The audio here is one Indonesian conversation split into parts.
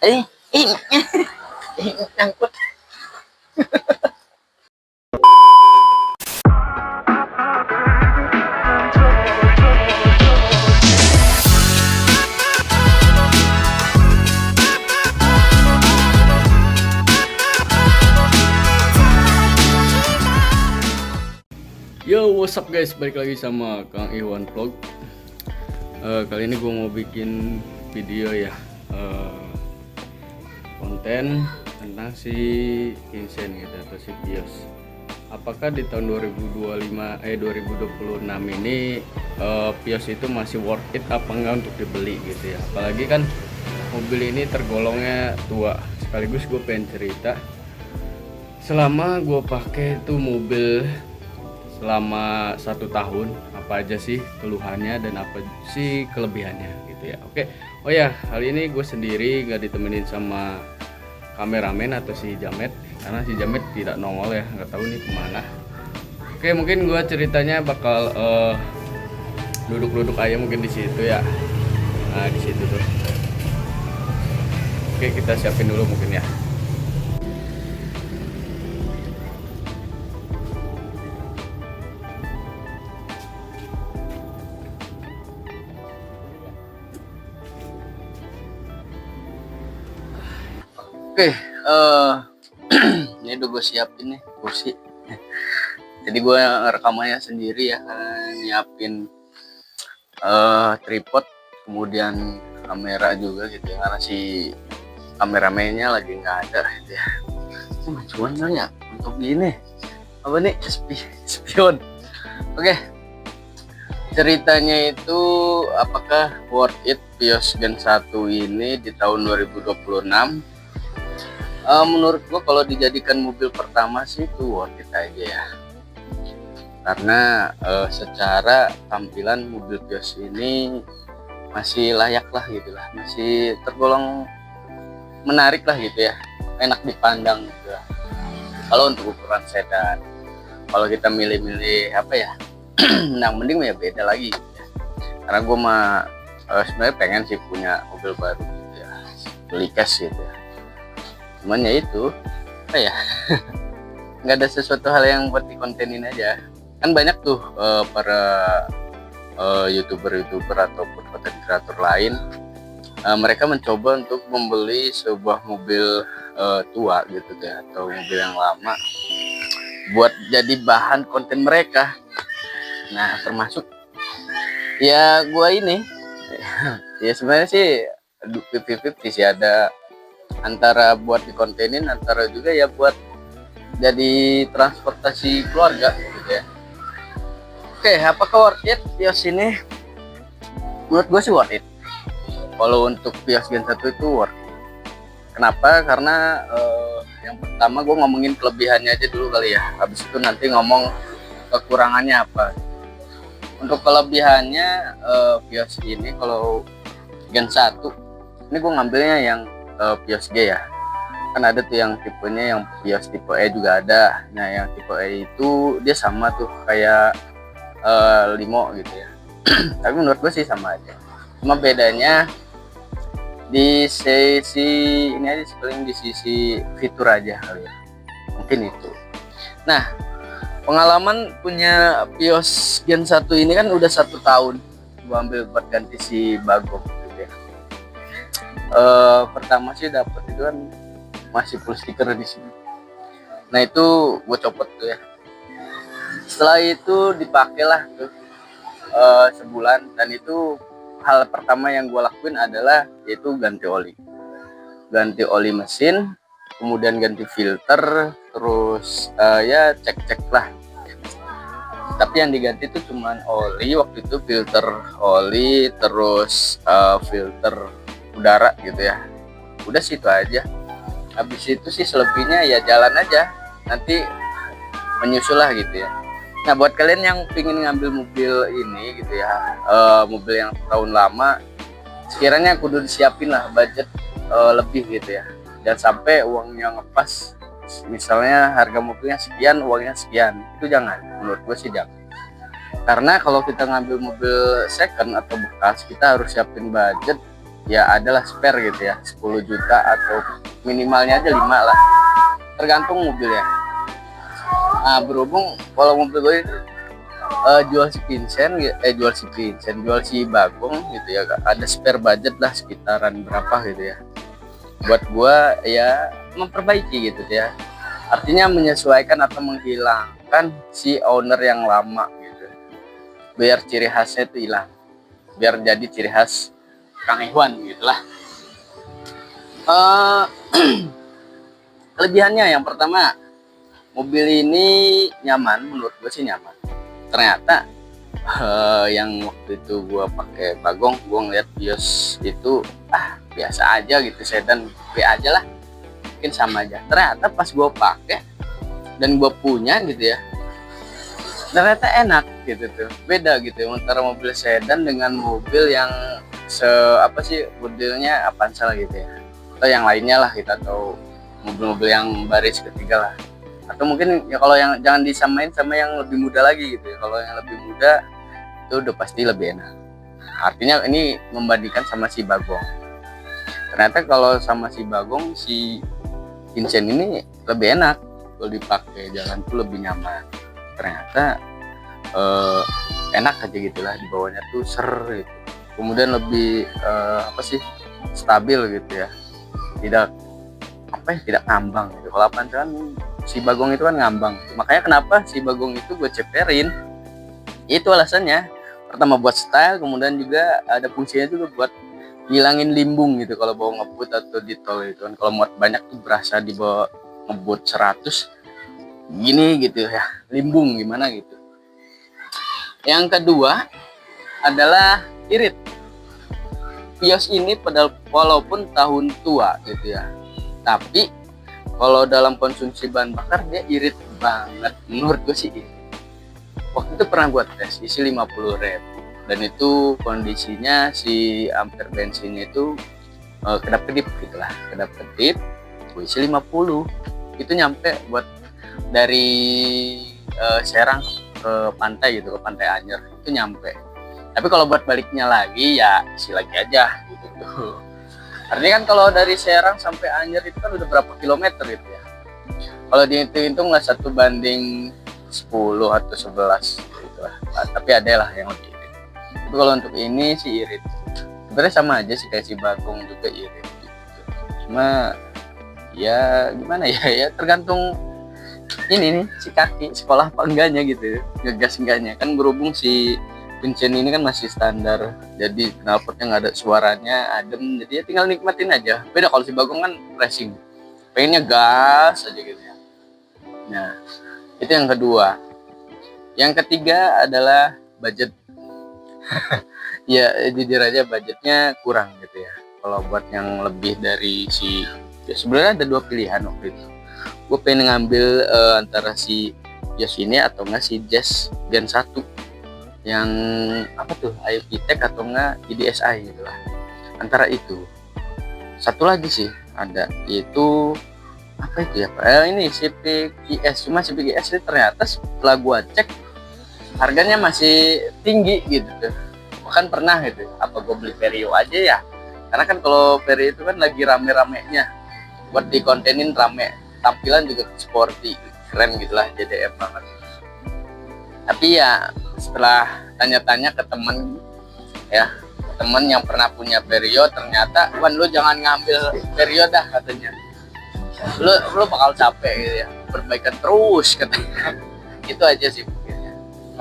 Eh, eh, nyangkut. Yo, what's up guys, balik lagi sama Kang Iwan Vlog. Kali ini gue mau bikin video ya, konten tentang si Vincent gitu atau si Vios. Apakah di tahun 2026 ini Vios itu masih worth it apa enggak untuk dibeli gitu ya? Apalagi kan mobil ini tergolongnya tua. Sekaligus gue pengen cerita selama gue pakai tuh mobil selama 1 tahun, apa aja sih keluhannya dan apa sih kelebihannya gitu ya. Oke, oh ya, kali ini gue sendiri nggak ditemenin sama kameramen atau si Jamet, karena si Jamet tidak nongol ya, nggak tahu nih kemana. Oke, mungkin gue ceritanya bakal duduk-duduk aja mungkin di situ ya. Nah, di situ tuh. Oke, kita siapin dulu mungkin ya. Oke, ini udah gue siapin nih kursi. Jadi gue rekamannya sendiri ya, nyiapin tripod, kemudian kamera juga gitu ya, karena si kameramennya lagi nggak ada gitu ya. Cuman ya untuk gini apa nih, spion. Oke, ceritanya itu apakah worth it Vios Gen 1 ini di tahun 2026? Menurut gua kalau dijadikan mobil pertama sih itu worth it aja ya, karena secara tampilan mobil Vios ini masih layak lah gitu lah, masih tergolong menarik lah gitu ya, enak dipandang gitu ya. Kalau untuk ukuran sedan, kalau kita milih-milih apa ya, nah mending ya beda lagi gitu ya. Karena gua mah sebenarnya pengen sih punya mobil baru gitu ya, beli cash gitu ya. Cuman ya itu apa ya, nggak ada sesuatu hal yang buat dikontenin aja. Kan banyak tuh para youtuber ataupun content creator lain, mereka mencoba untuk membeli sebuah mobil tua gitu ya, atau mobil yang lama buat jadi bahan konten mereka. Nah termasuk ya gua ini ya sebenarnya sih 50-50 sih, ada antara buat dikontenin, antara juga ya buat jadi transportasi keluarga gitu ya. Oke, apakah worth it Vios ini? Menurut gue sih worth it. Kalau untuk Vios Gen 1 itu worth it. Kenapa? Karena yang pertama gue ngomongin kelebihannya aja dulu kali ya, habis itu nanti ngomong kekurangannya apa. Untuk kelebihannya Vios ini kalau Gen 1 ini gue ngambilnya yang Vios G ya, kan ada tuh yang tipenya yang Vios tipe E juga ada. Nah yang tipe E itu dia sama tuh kayak Limo gitu ya. Tapi menurut gue sih sama aja, cuma bedanya di sisi ini aja, paling di sisi fitur aja kali ya, mungkin itu. Nah pengalaman punya Vios Gen 1 ini kan udah 1 tahun gue ambil buat ganti si bagong. Pertama sih dapat itu kan masih full stiker di sini. Nah itu gue copot tuh ya. Setelah itu dipakailah tuh sebulan, dan itu hal pertama yang gue lakuin adalah yaitu ganti oli mesin, kemudian ganti filter, terus ya cek lah. Tapi yang diganti itu cuman oli waktu itu, filter oli, terus filter udara gitu ya. Udah situ aja. Habis itu sih selebihnya ya jalan aja, nanti menyusul lah gitu ya. Nah buat kalian yang pingin ngambil mobil ini gitu ya, mobil yang tahun lama, sekiranya kudu disiapin lah budget lebih gitu ya. Dan sampai uangnya ngepas, misalnya harga mobilnya sekian, uangnya sekian, itu jangan. Menurut gue sih jangan. Karena kalau kita ngambil mobil second atau bekas, kita harus siapin budget ya adalah spare gitu ya, 10 juta atau minimalnya aja 5 lah, tergantung mobilnya. Nah, berhubung kalau mobil gue itu jual si Bagong gitu ya, ada spare budget lah sekitaran berapa gitu ya, buat gua ya memperbaiki gitu ya, artinya menyesuaikan atau menghilangkan si owner yang lama gitu, biar ciri khasnya itu hilang, biar jadi ciri khas Kang Ikhwan gitulah. Kelebihannya yang pertama, mobil ini nyaman, menurut gue sih nyaman. Ternyata yang waktu itu gue pakai Bagong, gue ngeliat Vios itu biasa aja gitu, sedan B aja lah, mungkin sama aja. Ternyata pas gue pakai dan gue punya gitu ya, ternyata enak gitu tuh, beda gitu antara mobil sedan dengan mobil yang modelnya Avanza gitu ya, atau yang lainnya lah kita tahu, mobil-mobil yang baris ketiga lah. Atau mungkin ya kalau yang jangan disamain sama yang lebih muda lagi gitu ya, kalau yang lebih muda itu udah pasti lebih enak. Artinya ini membandingkan sama si Bagong, ternyata kalau sama si Bagong, si Vincent ini lebih enak kalau dipakai, jalan tuh lebih nyaman. Ternyata enak aja gitulah, di bawahnya tuh gitu. Kemudian lebih stabil gitu ya, tidak ngambang gitu. Kalau Avanza kan si Bagong itu kan ngambang, makanya kenapa si Bagong itu gue ceperin, itu alasannya. Pertama buat style, kemudian juga ada fungsinya juga buat ngilangin limbung gitu kalau bawa ngebut atau di tol itu kan, kalau muat banyak tuh berasa di bawah ngebut 100 gini gitu ya, limbung gimana gitu. Yang kedua adalah irit. Vios ini walaupun tahun tua gitu ya, tapi kalau dalam konsumsi bahan bakar dia irit banget, menurut gue sih irit. Waktu itu pernah buat tes, isi 50.000, dan itu kondisinya si ampere bensinnya itu kedap-kedip gitulah, kedap-kedip. Gue isi 50, itu nyampe buat dari Serang ke pantai gitu, ke Pantai Anyer itu nyampe. Tapi kalau buat baliknya lagi ya isi lagi aja gitu tuh. Artinya kan kalau dari Serang sampai Anyer itu kan udah berapa kilometer gitu ya. Kalau dihitung lah 1 banding 10 atau 11 gitu lah. Tapi ada lah yang lebih irit. Tapi kalau untuk ini sih irit. Sebenarnya sama aja sih kayak si Bagong juga irit gitu. Cuma ya gimana ya, ya tergantung ini nih si kaki sekolah apa enggaknya gitu, ngegas enggaknya kan. Berhubung si Vincent ini kan masih standar, jadi knalpotnya nggak ada suaranya, adem, jadi ya tinggal nikmatin aja. Beda kalau si Bagong kan racing, pengennya gas aja gitu ya. Nah itu yang kedua. Yang ketiga adalah budget. Ya jujur aja budgetnya kurang gitu ya. Kalau buat yang lebih dari ya sebenarnya ada 2 pilihan waktu itu. Gue pengen ngambil antara si Vios ini atau enggak si Jazz Gen 1 yang Ayu Tech atau enggak IDSi gitu lah, antara itu. Satu lagi sih ada, yaitu ini CPQS. Cuma CPQS ini ternyata setelah gua cek harganya masih tinggi gitu tuh. Bahkan pernah gitu, apa gua beli Vario aja ya, karena kan kalau Vario itu kan lagi rame-ramenya buat dikontenin, rame, tampilan juga sporty, keren gitulah, JDM banget. Tapi ya setelah tanya-tanya ke temen yang pernah punya Vario, ternyata Wan, lu jangan ngambil Vario dah katanya, lu bakal capek gitu ya, perbaikan terus katanya. Itu aja sih mungkinnya.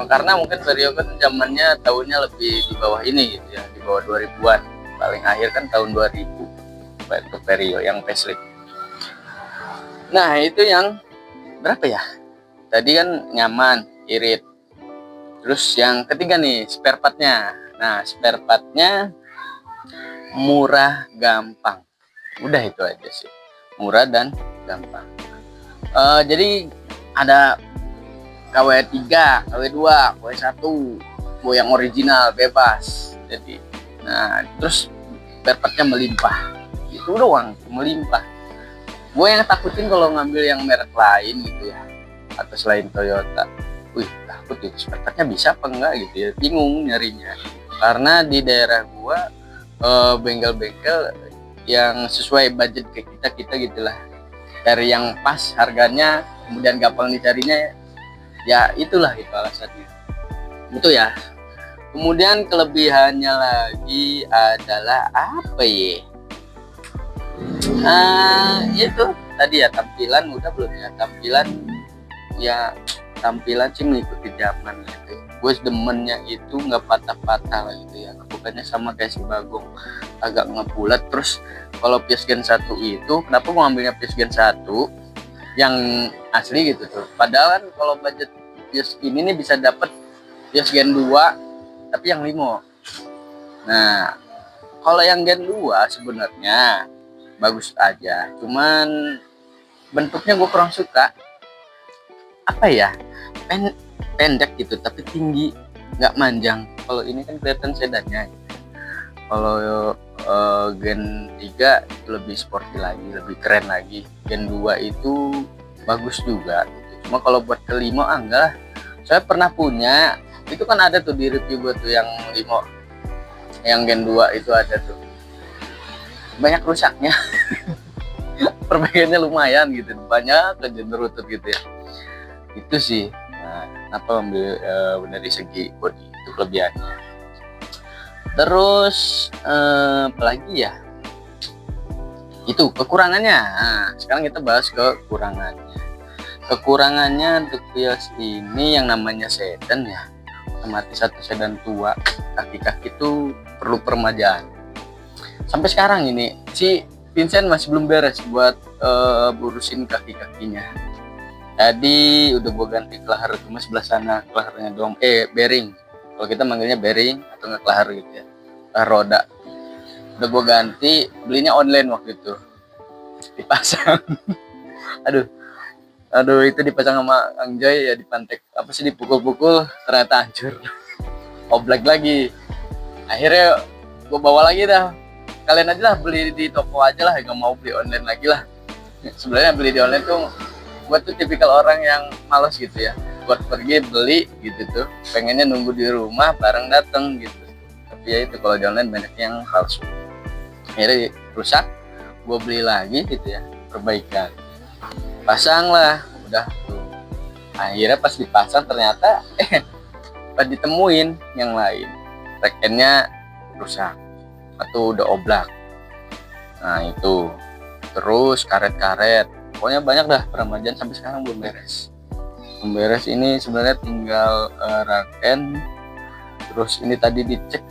Karena mungkin Vario kan zamannya tahunnya lebih di bawah ini gitu ya, di bawah 2000-an, paling akhir kan tahun 2000 itu Vario yang facelift. Nah itu yang berapa ya, tadi kan nyaman, irit. Terus yang ketiga nih, spare partnya. Nah spare partnya murah, gampang. Udah itu aja sih, murah dan gampang. Jadi ada KW3, KW2, KW1, mau yang original bebas. Jadi nah terus spare partnya melimpah, itu doang, melimpah. Gue yang takutin kalau ngambil yang merek lain gitu ya, atau selain Toyota, takut spare partnya bisa apa enggak gitu ya, bingung nyarinya. Karena di daerah gua bengkel-bengkel yang sesuai budget ke kita gitulah, dari yang pas harganya kemudian gampang dicarinya, ya itulah itu alasannya itu ya. Kemudian kelebihannya lagi adalah apa ya, itu tadi ya, tampilan udah belum ya, tampilan sih mengikuti zaman gitu. Gue demennya itu nggak patah-patah lah gitu ya, bukannya sama kayak si Bagong agak ngebulat. Terus kalau PS Gen 1 itu kenapa gue ngambilnya PS Gen 1 yang asli gitu tuh, padahal kan kalau budget PS ini nih bisa dapet PS Gen 2 tapi yang limo. Nah kalau yang Gen 2 sebenarnya bagus aja, cuman bentuknya gue kurang suka, apa ya, pendek gitu tapi tinggi, nggak manjang. Kalau ini kan kelihatan sedannya. Kalau Gen 3 itu lebih sporty lagi, lebih keren lagi. Gen 2 itu bagus juga gitu. Cuma kalau buat ke limo enggak. Saya pernah punya, itu kan ada tuh di review gue tuh yang limo, yang Gen 2 itu ada tuh, banyak rusaknya. Perbaikannya lumayan gitu, banyak aja berutut gitu ya. Itu sih. Nah, kenapa ambil dari segi body itu kelebihannya. Terus apalagi ya, itu kekurangannya. Nah, sekarang kita bahas kekurangannya untuk Vios ini yang namanya sedan ya, otomatis satu sedan tua, kaki-kaki itu perlu peremajaan. Sampai sekarang ini si Vincent masih belum beres buat burusin kaki-kakinya. Tadi udah gue ganti kelahar, cuma sebelah sana kelaharnya dong, bearing. Kalau kita manggilnya bearing atau nggak kelahar gitu ya, kelahar roda. Udah gue ganti, belinya online waktu itu, dipasang. aduh itu dipasang sama Kang Joy ya, dipantek apa sih, dipukul-pukul, ternyata hancur. Oblak lagi. Akhirnya gue bawa lagi dah. Kalian aja lah beli di toko aja lah, gak mau beli online lagi lah. Sebenarnya beli di online tuh, gue tuh tipikal orang yang malas gitu ya, buat pergi beli gitu tuh, pengennya nunggu di rumah bareng dateng gitu. Tapi ya itu, kalau di online banyak yang palsu. Akhirnya rusak, gue beli lagi gitu ya, perbaikan, pasang lah, udah tuh. Akhirnya pas dipasang ternyata pas ditemuin yang lain, rekennya rusak atau udah oblak. Nah itu, terus karet-karet, pokoknya banyak dah peremajaan, sampai sekarang belum beres. Ini sebenarnya tinggal raken. Terus ini tadi dicek,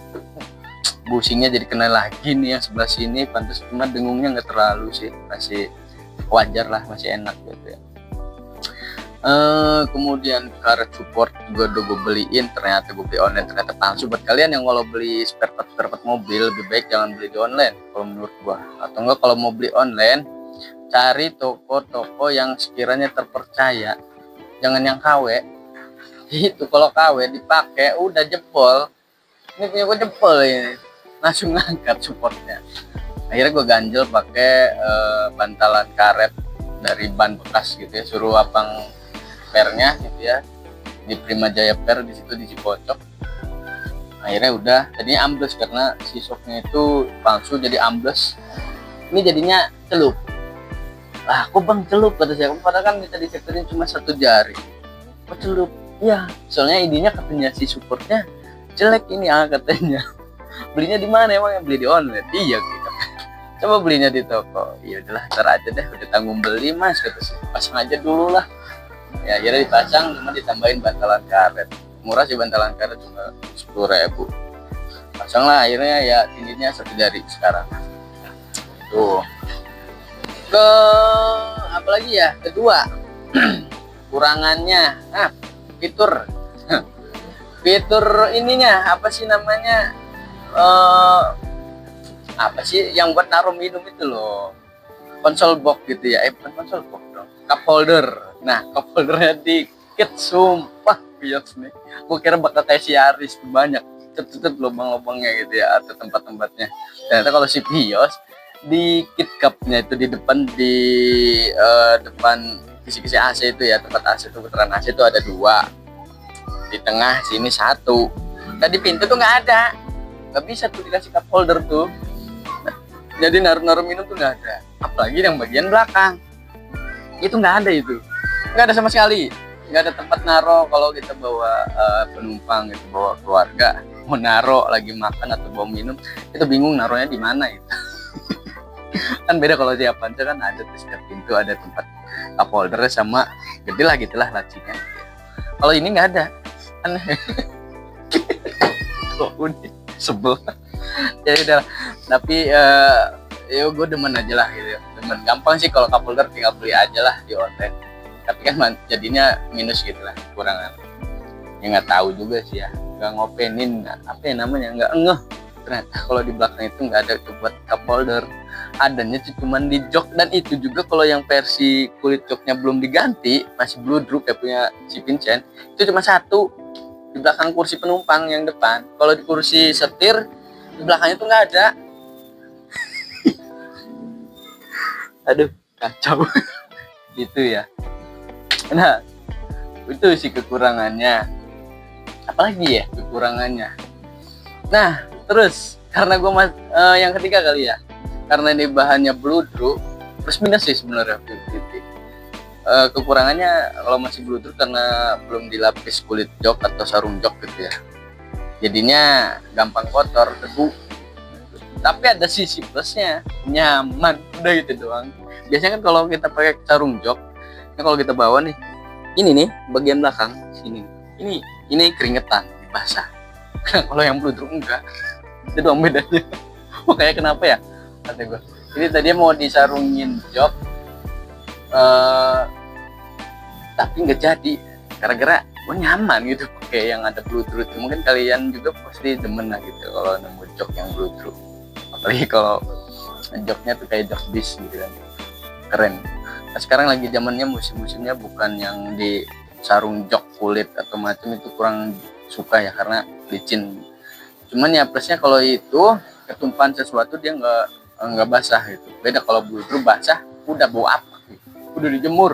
bushingnya jadi kena lagi nih yang sebelah sini. Pantas, cuma dengungnya nggak terlalu sih, masih wajar lah, masih enak gitu ya. Kemudian karet support juga udah gue beliin, ternyata gue beli online, ternyata palsu. Buat kalian yang kalau beli spare part mobil, lebih baik jangan beli di online kalau menurut gua. Atau enggak, kalau mau beli online, cari toko-toko yang sekiranya terpercaya, jangan yang KW. Itu kalau KW dipakai udah jebol. Ini punya gue jebol ini, langsung ngangkat supportnya. Akhirnya gue ganjel pakai bantalan karet dari ban bekas gitu ya, suruh abang pernya gitu ya, di Prima Jaya Per di situ, di Cipocok. Akhirnya udah, tadinya ambles karena si shocknya itu palsu, jadi ambles. Ini jadinya celup. Lah kok bang celup, kata saya, padahal kan kita dicekerin cuma satu jari. Kok celup? Ya soalnya idenya katanya si supportnya jelek ini katanya. Belinya di mana emang? Yang beli di online? Iya gitu. Coba belinya di toko. Iya udahlah, ntar aja deh, udah tanggung beli mas, kata saya, pasang aja dulu lah. Ya akhirnya dipasang, cuma ditambahin bantalan karet. Murah sih bantalan karet, cuma 10.000. Pasang lah akhirnya, ya tingginya satu jari sekarang. Tuh. Ke apalagi ya, kedua kurangannya, fitur ininya apa sih namanya, apa sih yang buat naruh minum itu loh, konsol box gitu ya, bukan konsol box dong, cup holder. Nah cup holdernya dikit, sumpah Vios nih, gue kira bakal kayak si Aris banyak tetep lubang-lubangnya gitu ya, atau tempat-tempatnya. Ternyata kalau si Vios dikit cupnya itu di depan, depan kisi-kisi AC itu ya, tempat AC itu, putaran AC itu ada 2, di tengah sini 1. Tadi pintu tuh nggak ada, nggak bisa tuh dikasih cup holder tuh. Jadi naruh minum tuh nggak ada, apalagi yang bagian belakang itu nggak ada, itu nggak ada sama sekali, nggak ada tempat naruh. Kalau kita bawa penumpang gitu, bawa keluarga mau naruh lagi makan atau bawa minum, itu bingung naruhnya di mana itu. Kan beda kalau di Avanza kan ada di setiap pintu ada tempat cup holder sama gede lah gitulah lacinya. Kalau ini nggak ada, aneh. Oh, udah sebel. Ya udah, tapi ya gue demen aja lah gitu ya. Demen, gampang sih kalau cup holder tinggal beli aja lah di online. Tapi kan jadinya minus gitu lah, kurangan. Ya nggak tahu juga sih ya, nggak ngopenin apa ya namanya, nggak ngeh ternyata kalau di belakang itu nggak ada buat cup holder. Adanya cuman di jok, dan itu juga kalau yang versi kulit joknya belum diganti, masih bludruk ya punya si Vincent, itu cuma satu di belakang kursi penumpang yang depan. Kalau di kursi setir di belakangnya tuh nggak ada. Aduh, kacau. Gitu ya. Nah, itu sih kekurangannya. Apalagi ya kekurangannya. Nah, terus karena gue yang ketiga kali ya, karena ini bahannya bludruk, plus minus sih sebenarnya. Kekurangannya kalau masih bludruk karena belum dilapis kulit jok atau sarung jok gitu ya, jadinya gampang kotor, debu. Tapi ada sisi plusnya, nyaman, udah gitu doang. Biasanya kan kalau kita pakai sarung jok, nah kalau kita bawa nih, ini nih bagian belakang sini, ini keringetan, basah. Kalau yang bludruk enggak, itu doang bedanya. Makanya kenapa ya kata gue, ini tadi mau disarungin jok, tapi nggak jadi gara-gara gue nyaman gitu pakai yang ada bludruk. Mungkin kalian juga pasti demen lah gitu kalau nemu jok yang bludruk, apalagi kalau joknya tuh kayak jok bis gitu kan, keren. Nah, sekarang lagi zamannya musim-musimnya bukan yang di sarung jok kulit atau macam itu, kurang suka ya karena licin. Cuman ya plusnya kalau itu ketumpahan sesuatu dia nggak basah gitu. Beda kalau bludruk basah udah bau apa gitu, udah dijemur.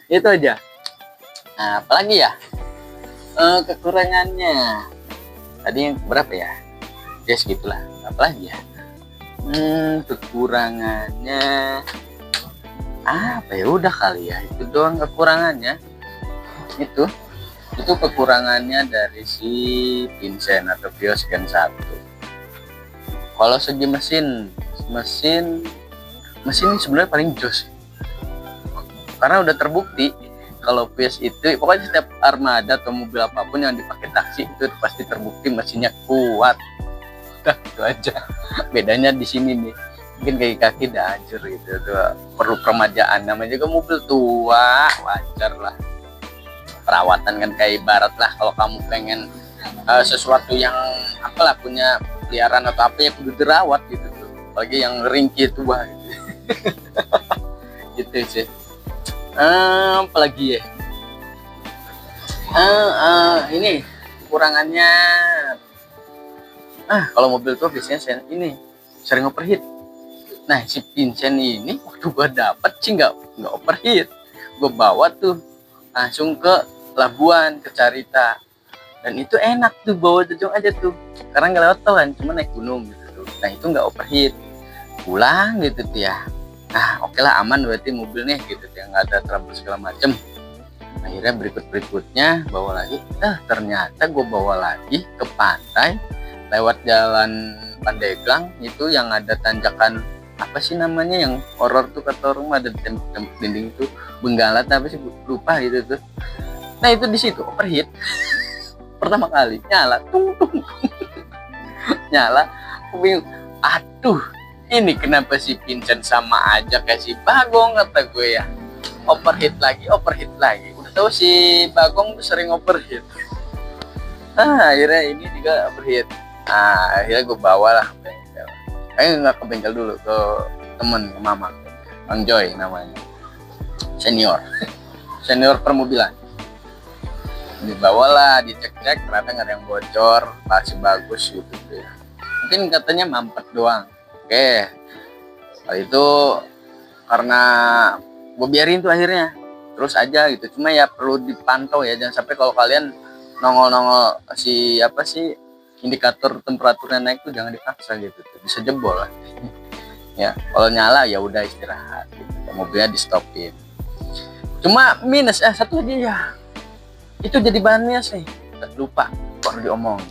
Itu aja. Nah, apalagi ya kekurangannya tadi yang berapa ya, yes gitulah. Apalagi ya kekurangannya apa ya, udah kali ya itu doang kekurangannya. Itu kekurangannya dari si Vincent atau Vios Gen 1. Kalau segi mesin sebenarnya paling jos, karena udah terbukti kalau Vios itu pokoknya setiap armada atau mobil apapun yang dipakai taksi itu pasti terbukti mesinnya kuat. Udah itu aja. Bedanya di sini nih, mungkin kaki udah hancur gitu tuh, perlu permajaan. Namanya juga mobil tua, wajar lah. Perawatan kan kayak ibarat lah kalau kamu pengen sesuatu yang apalah punya peliharaan atau apa ya kudu dirawat gitu tuh, apalagi yang ringkih tua gitu. Gitu sih. Apalagi ya, ini kekurangannya kalau mobil tuh biasanya ini sering overheat. Nah si Vincent ini waktu gua dapet sih nggak overheat, gua bawa tuh langsung ke Labuan, ke Carita, dan itu enak tuh bawa jejong aja tuh karena nggak lewat tol kan, cuma naik gunung gitu tuh. Nah itu nggak overheat, pulang gitu tuh ya. Nah oke lah, aman berarti mobilnya gitu tuh, nggak ada trouble segala macem. Akhirnya berikutnya bawa lagi, ternyata gue bawa lagi ke pantai lewat jalan Pandeglang itu yang ada tanjakan apa sih namanya yang horor tuh, kata rumah ada dinding itu Benggala tapi sih lupa gitu tuh. Nah itu di situ overheat pertama kali, nyala tung nyala. Aku bingung, aduh ini kenapa si Vincent sama aja kayak si Bagong, kata gue ya, overheat lagi. Udah tahu si Bagong tuh sering overheat, akhirnya ini juga overheat. Akhirnya gue bawa lah ke bengkel. Nggak ke bengkel dulu, ke temen, ke mama, Bang Joy namanya, senior permobilan. Dibawalah, dicek-cek, ternyata nggak ada yang bocor, masih bagus gitu ya. Mungkin katanya mampet doang. Oke, Kali itu karena gue biarin tuh akhirnya terus aja gitu. Cuma ya perlu dipantau ya, jangan sampai kalau kalian nongol si apa sih indikator temperaturnya naik tuh jangan dipaksa gitu tuh. Bisa jebol lah. Ya kalau nyala ya udah istirahat gitu. Mobilnya di stopin. Cuma minus satu aja ya, itu jadi bahan minus nih, lupa baru diomong.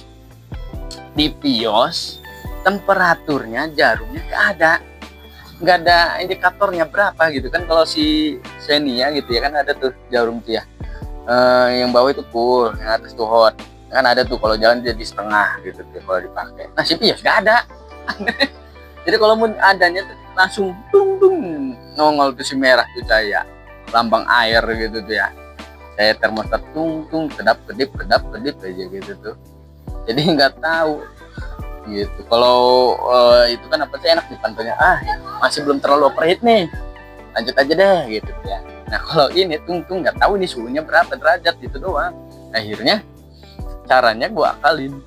Di Vios temperaturnya jarumnya nggak ada indikatornya berapa gitu kan. Kalau si Xenia gitu ya kan ada tuh jarum tuh ya, yang bawah itu cool, yang atas tuh hot kan, ada tuh kalau jalan jadi setengah gitu tuh kalau dipakai. Nah si Vios nggak ada. Jadi kalau mau adanya tuh langsung tung nongol tuh si merah tuh cahaya lambang air gitu tuh ya, saya termostat tung kedap kedip aja gitu tuh. Jadi nggak tahu gitu. Kalau itu kan apa sih enak dipantaunya, masih belum terlalu overheat nih, lanjut aja deh gitu ya. Nah kalau ini tung nggak tahu ini suhunya berapa derajat gitu doang. Akhirnya caranya gue akalin,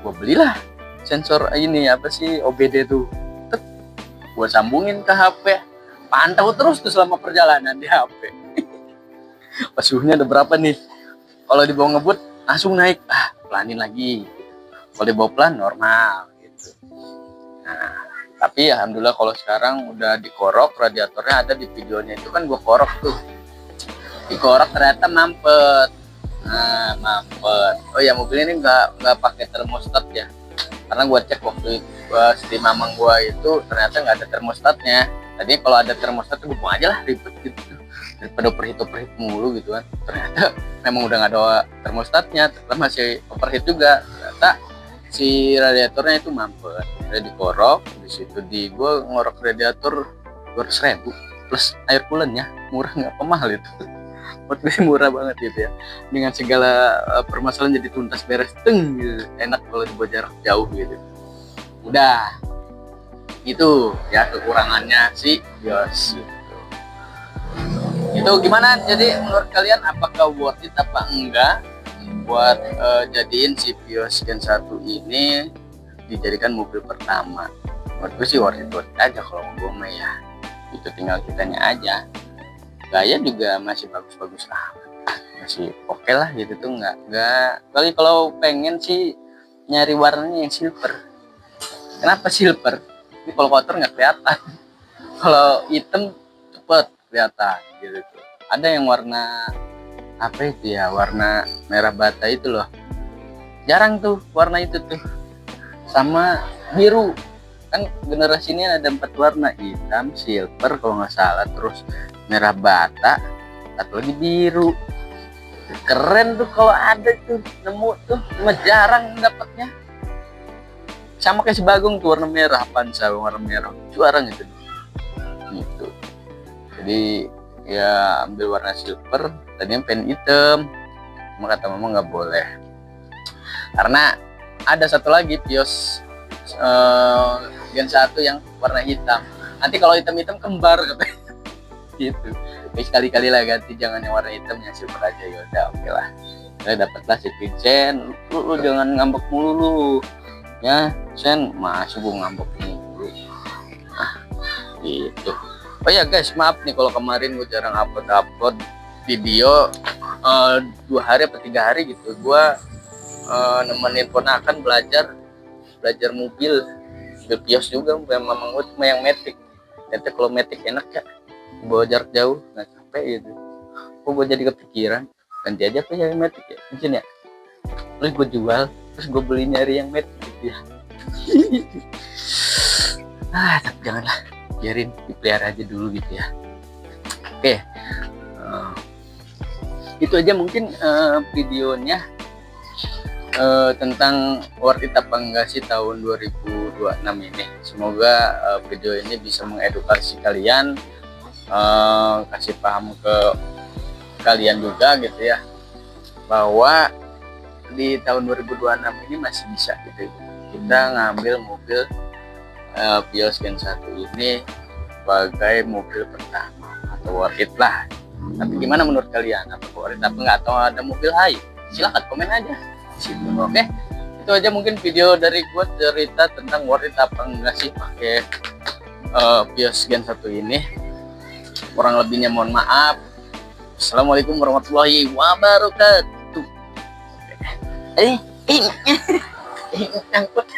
gue belilah sensor ini apa sih OBD tuh, gue sambungin ke HP, pantau terus tuh selama perjalanan di HP. Pas suhunya ada berapa nih, kalau dibawa ngebut langsung naik, pelanin lagi, kalau dibawa pelan normal gitu. Nah tapi alhamdulillah kalau sekarang udah dikorok radiatornya, ada di videonya itu kan gue korok tuh, dikorok ternyata mampet. Nah mampet, oh ya mobil ini nggak pakai termostat ya, karena gue cek waktu itu di mamang gue itu ternyata nggak ada termostatnya. Tadi kalau ada termostat gue buang aja lah, ribet gitu daripada overheat mulu gitu kan. Ternyata memang udah nggak ada termostatnya, ternyata masih overheat juga. Ternyata si radiatornya itu mampet, udah dikorok. Di situ gue ngorok radiator 200.000 plus air coolant-nya, murah nggak mahal itu. Buat gue murah banget gitu ya, dengan segala permasalahan jadi tuntas beres gitu. Enak kalau dibawa jarak jauh gitu. Udah itu ya kekurangannya si Vios gitu. Itu gimana, jadi menurut kalian apakah worth it apa enggak buat jadiin si Vios Gen 1 ini dijadikan mobil pertama? Menurut gue sih worth it aja kalau gue mah ya. Itu tinggal kitanya aja. Gaya juga masih bagus-bagus lah, masih oke lah gitu tuh. Nggak kali kalau pengen sih nyari warnanya yang silver. Kenapa silver? Ini kalau kotor nggak kelihatan, kalau hitam cepet kelihatan gitu tuh. Ada yang warna apa itu ya, warna merah bata itu loh, jarang tuh warna itu tuh. Sama biru kan, generasi ini ada 4 warna, hitam, silver kalau nggak salah, terus merah bata, atau lagi biru. Keren tuh kalau ada tuh, nemu tuh, cuma jarang dapatnya. Sama kayak si Bagong tuh warna merah, Avanza warna merah, jarang itu gitu. Jadi ya ambil warna silver, tadinya pengen hitam, cuma kata mama nggak boleh karena ada satu lagi Vios Gen 1 yang warna hitam. Nanti kalau hitam-hitam kembar katanya gitu. Jadi sekali-kali lah ganti, jangan yang warna hitam, yang silver aja. Ya udah oke lah. Saya dapatlah si Vincent. Lu jangan ngambek mulu lu. Ya, Sen, masih gue ngambek mulu. Gitu. Oh ya guys, maaf nih kalau kemarin gue jarang upload video 2 hari atau 3 hari gitu. Gue nemenin ponakan belajar mobil Vios juga, memang gue cuma yang Matic. Ternyata kalau Matic enak ya, bawa jarak jauh nggak capek gitu. Gue jadi kepikiran ganti aja apa yang Matic ya, mungkin ya. Terus gue jual, terus gue beli nyari yang Matic gitu ya. Tapi janganlah, biarin dipelihara aja dulu gitu ya. Oke, itu aja mungkin videonya tentang worth it apa enggak sih tahun 2026 ini. Semoga video ini bisa mengedukasi kalian, kasih paham ke kalian juga gitu ya, bahwa di tahun 2026 ini masih bisa gitu kita ngambil mobil Vios Gen 1 ini sebagai mobil pertama atau worth it lah. Tapi gimana menurut kalian, apa worth it apa enggak, atau ada mobil lain? Silahkan komen aja situ. Oke, itu aja mungkin video dari gue, cerita tentang worth it apa enggak sih pakai Vios Gen 1 ini. Kurang lebihnya mohon maaf. Assalamualaikum warahmatullahi wabarakatuh. Nyangkut.